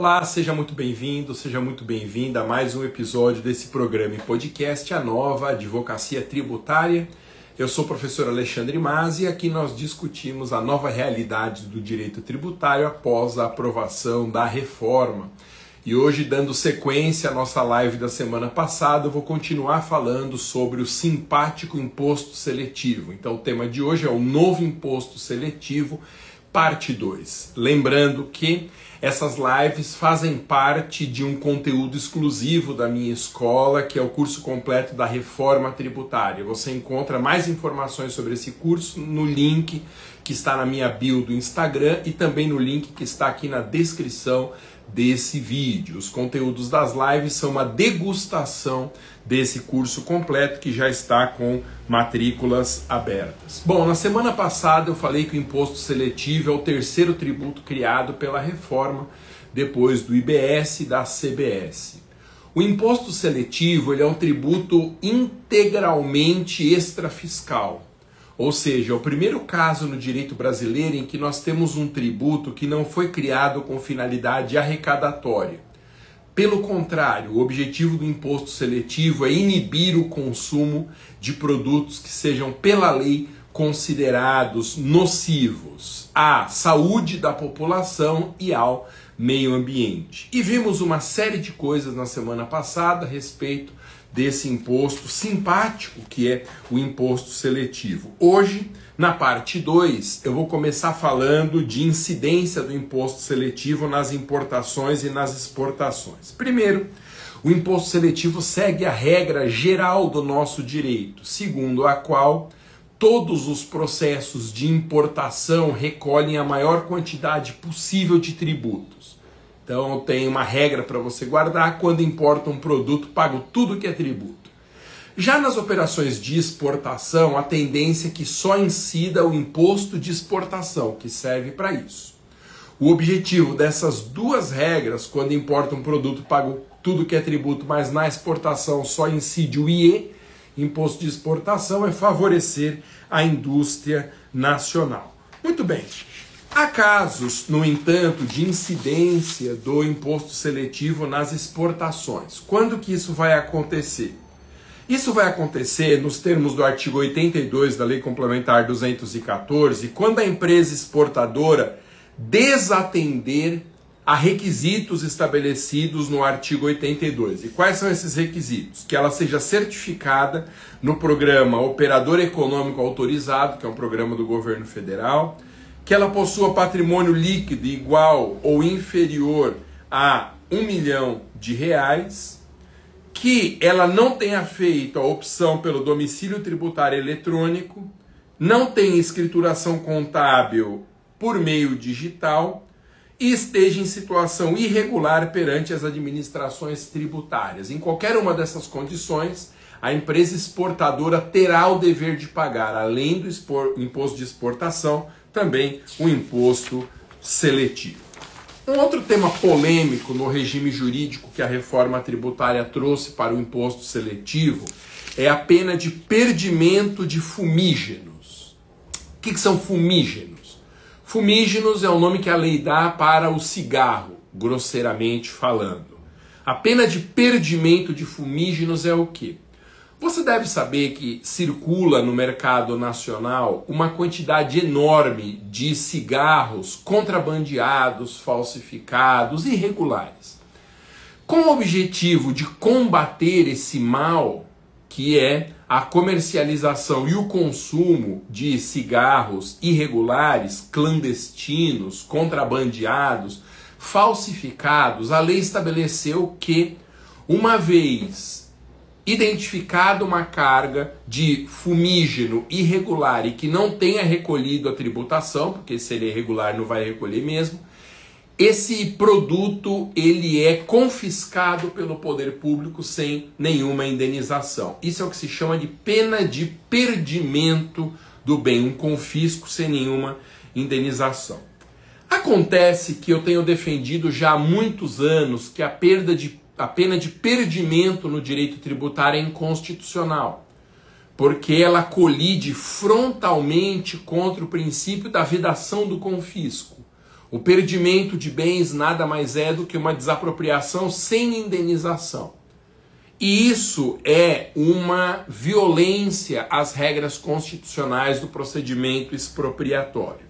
Olá, seja muito bem-vindo, seja muito bem-vinda a mais um episódio desse programa e podcast A Nova Advocacia Tributária. Eu sou o professor Alexandre Mazzi e aqui nós discutimos a nova realidade do direito tributário após a aprovação da reforma. E hoje, dando sequência à nossa live da semana passada, eu vou continuar falando sobre o simpático imposto seletivo. Então o tema de hoje é o novo imposto seletivo, parte 2. Lembrando que essas lives fazem parte de um conteúdo exclusivo da minha escola, que é o curso completo da Reforma Tributária. Você encontra mais informações sobre esse curso no link que está na minha bio do Instagram e também no link que está aqui na descrição desse vídeo. Os conteúdos das lives são uma degustação desse curso completo que já está com matrículas abertas. Bom, na semana passada eu falei que o imposto seletivo é o terceiro tributo criado pela reforma, depois do IBS e da CBS. O imposto seletivo ele é um tributo integralmente extrafiscal. Ou seja, é o primeiro caso no direito brasileiro em que nós temos um tributo que não foi criado com finalidade arrecadatória. Pelo contrário, o objetivo do imposto seletivo é inibir o consumo de produtos que sejam, pela lei, considerados nocivos à saúde da população e ao meio ambiente. E vimos uma série de coisas na semana passada a respeito desse imposto simpático que é o imposto seletivo. Hoje, na parte 2, eu vou começar falando de incidência do imposto seletivo nas importações e nas exportações. Primeiro, o imposto seletivo segue a regra geral do nosso direito, segundo a qual todos os processos de importação recolhem a maior quantidade possível de tributos. Então tem uma regra para você guardar: quando importa um produto, pago tudo que é tributo. Já nas operações de exportação, a tendência é que só incida o imposto de exportação, que serve para isso. O objetivo dessas duas regras, quando importa um produto, pago tudo que é tributo, mas na exportação só incide o IE, imposto de exportação, é favorecer a indústria nacional. Muito bem. Há casos, no entanto, de incidência do imposto seletivo nas exportações. Quando que isso vai acontecer? Isso vai acontecer nos termos do artigo 82 da Lei Complementar 214, quando a empresa exportadora desatender a requisitos estabelecidos no artigo 82. E quais são esses requisitos? Que ela seja certificada no programa Operador Econômico Autorizado, que é um programa do governo federal, que ela possua patrimônio líquido igual ou inferior a R$1 milhão, que ela não tenha feito a opção pelo domicílio tributário eletrônico, não tenha escrituração contábil por meio digital e esteja em situação irregular perante as administrações tributárias. Em qualquer uma dessas condições, a empresa exportadora terá o dever de pagar, além do imposto de exportação, também o imposto seletivo. Um outro tema polêmico no regime jurídico que a reforma tributária trouxe para o imposto seletivo é a pena de perdimento de fumígenos. O que são fumígenos? Fumígenos é o nome que a lei dá para o cigarro, grosseiramente falando. A pena de perdimento de fumígenos é o quê? Você deve saber que circula no mercado nacional uma quantidade enorme de cigarros contrabandeados, falsificados, irregulares. Com o objetivo de combater esse mal, que é a comercialização e o consumo de cigarros irregulares, clandestinos, contrabandeados, falsificados, a lei estabeleceu que, uma vez identificada uma carga de fumígeno irregular e que não tenha recolhido a tributação, porque se ele é irregular não vai recolher mesmo, esse produto ele é confiscado pelo poder público sem nenhuma indenização. Isso é o que se chama de pena de perdimento do bem, um confisco sem nenhuma indenização. Acontece que eu tenho defendido já há muitos anos que a pena de perdimento no direito tributário é inconstitucional, porque ela colide frontalmente contra o princípio da vedação do confisco. O perdimento de bens nada mais é do que uma desapropriação sem indenização. E isso é uma violência às regras constitucionais do procedimento expropriatório.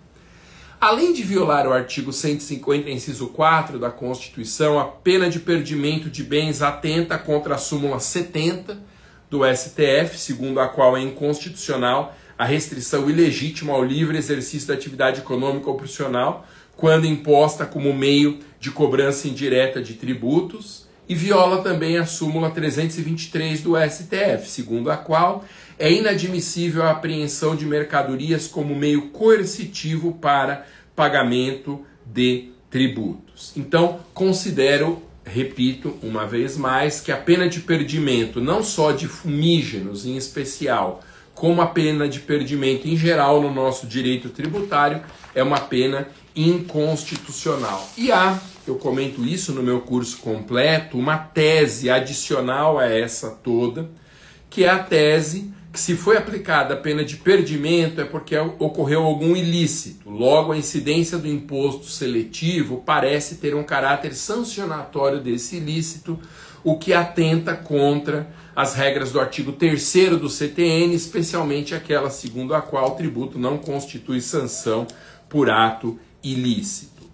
Além de violar o artigo 150, inciso 4 da Constituição, a pena de perdimento de bens atenta contra a súmula 70 do STF, segundo a qual é inconstitucional a restrição ilegítima ao livre exercício da atividade econômica ou profissional, quando imposta como meio de cobrança indireta de tributos, e viola também a súmula 323 do STF, segundo a qual é inadmissível a apreensão de mercadorias como meio coercitivo para pagamento de tributos. Então, considero, repito uma vez mais, que a pena de perdimento, não só de fumígenos em especial, como a pena de perdimento em geral no nosso direito tributário, é uma pena inconstitucional. E há, eu comento isso no meu curso completo, uma tese adicional a essa toda, que é a tese que, se foi aplicada a pena de perdimento, é porque ocorreu algum ilícito. Logo, a incidência do imposto seletivo parece ter um caráter sancionatório desse ilícito, o que atenta contra as regras do artigo 3º do CTN, especialmente aquela segundo a qual o tributo não constitui sanção por ato ilícito.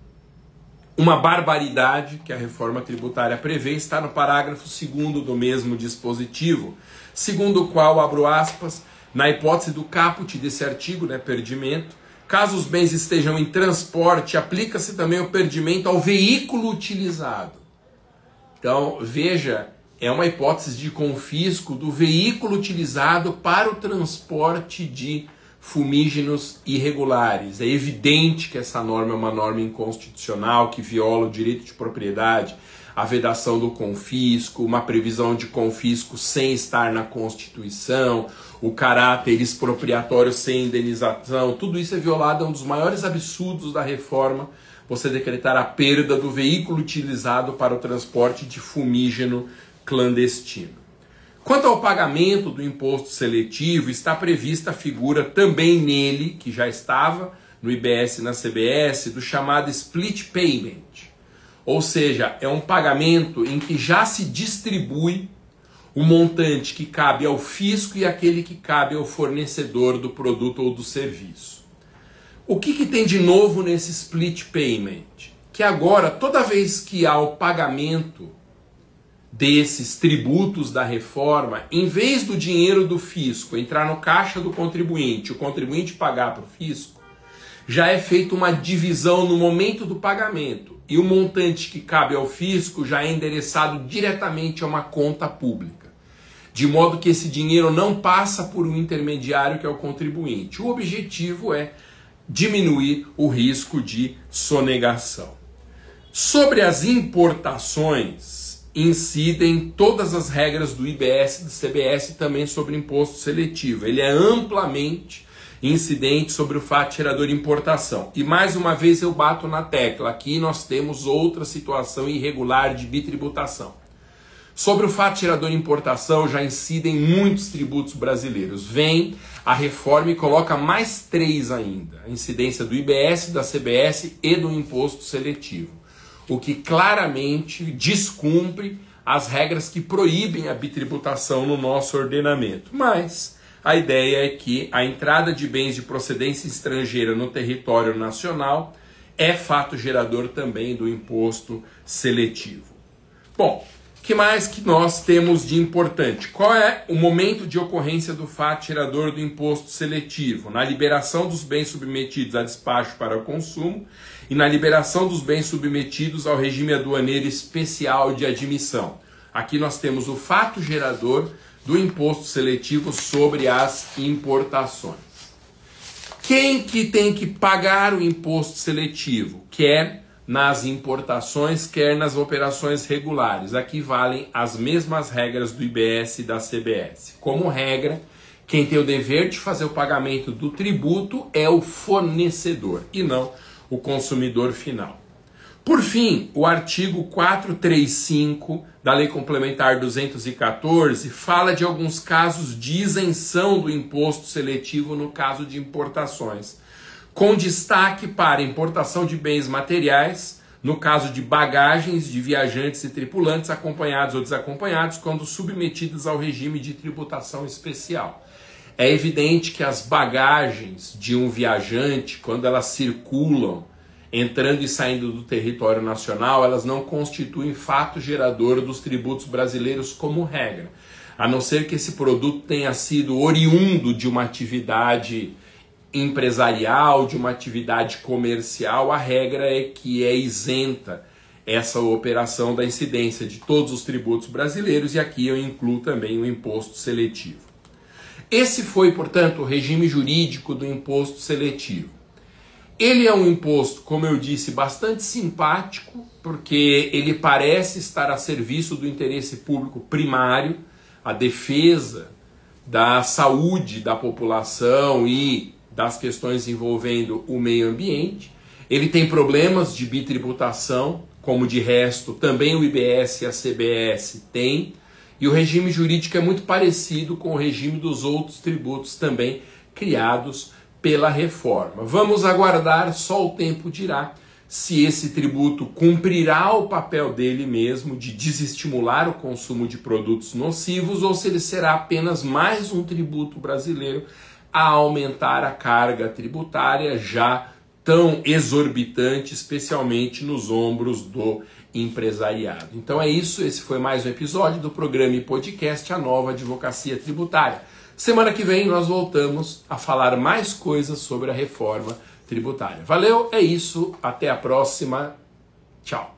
Uma barbaridade que a reforma tributária prevê está no parágrafo 2º do mesmo dispositivo, segundo o qual, abro aspas, na hipótese do caput desse artigo, perdimento, caso os bens estejam em transporte, aplica-se também o perdimento ao veículo utilizado. Então, veja, é uma hipótese de confisco do veículo utilizado para o transporte de fumígenos irregulares. É evidente que essa norma é uma norma inconstitucional, que viola o direito de propriedade, a vedação do confisco, uma previsão de confisco sem estar na Constituição, o caráter expropriatório sem indenização, tudo isso é violado. É um dos maiores absurdos da reforma, você decretar a perda do veículo utilizado para o transporte de fumígeno clandestino. Quanto ao pagamento do imposto seletivo, está prevista a figura também nele, que já estava no IBS e na CBS, do chamado split payment. Ou seja, é um pagamento em que já se distribui o montante que cabe ao fisco e aquele que cabe ao fornecedor do produto ou do serviço. O que tem de novo nesse split payment? Que agora, toda vez que há o pagamento desses tributos da reforma, em vez do dinheiro do fisco entrar no caixa do contribuinte, o contribuinte pagar para o fisco, já é feita uma divisão no momento do pagamento e o montante que cabe ao fisco já é endereçado diretamente a uma conta pública, de modo que esse dinheiro não passa por um intermediário que é o contribuinte. O objetivo é diminuir o risco de sonegação. Sobre as importações, incidem todas as regras do IBS e do CBS também sobre imposto seletivo. Ele é amplamente incidente sobre o fato gerador de importação. E mais uma vez eu bato na tecla, aqui nós temos outra situação irregular de bitributação. Sobre o fato gerador de importação já incidem muitos tributos brasileiros. Vem a reforma e coloca mais 3 ainda, a incidência do IBS, da CBS e do imposto seletivo, o que claramente descumpre as regras que proíbem a bitributação no nosso ordenamento. Mas a ideia é que a entrada de bens de procedência estrangeira no território nacional é fato gerador também do imposto seletivo. Bom, o que mais que nós temos de importante? Qual é o momento de ocorrência do fato gerador do imposto seletivo? Na liberação dos bens submetidos a despacho para o consumo e na liberação dos bens submetidos ao regime aduaneiro especial de admissão. Aqui nós temos o fato gerador do imposto seletivo sobre as importações. Quem que tem que pagar o imposto seletivo? Quer nas importações, quer nas operações regulares. Aqui valem as mesmas regras do IBS e da CBS. Como regra, quem tem o dever de fazer o pagamento do tributo é o fornecedor e não o consumidor final. Por fim, o artigo 435 da Lei Complementar 214 fala de alguns casos de isenção do imposto seletivo no caso de importações, com destaque para importação de bens materiais, no caso de bagagens de viajantes e tripulantes, acompanhados ou desacompanhados, quando submetidos ao regime de tributação especial. É evidente que as bagagens de um viajante, quando elas circulam, entrando e saindo do território nacional, elas não constituem fato gerador dos tributos brasileiros como regra. A não ser que esse produto tenha sido oriundo de uma atividade empresarial, de uma atividade comercial, a regra é que é isenta essa operação da incidência de todos os tributos brasileiros, e aqui eu incluo também o imposto seletivo. Esse foi, portanto, o regime jurídico do imposto seletivo. Ele é um imposto, como eu disse, bastante simpático, porque ele parece estar a serviço do interesse público primário, a defesa da saúde da população e das questões envolvendo o meio ambiente. Ele tem problemas de bitributação, como de resto também o IBS e a CBS têm, e o regime jurídico é muito parecido com o regime dos outros tributos também criados pela reforma. Vamos aguardar, só o tempo dirá se esse tributo cumprirá o papel dele mesmo de desestimular o consumo de produtos nocivos, ou se ele será apenas mais um tributo brasileiro a aumentar a carga tributária já tão exorbitante, especialmente nos ombros do empresariado. Então é isso, esse foi mais um episódio do programa e podcast A Nova Advocacia Tributária. Semana que vem nós voltamos a falar mais coisas sobre a reforma tributária. Valeu, é isso, até a próxima, tchau.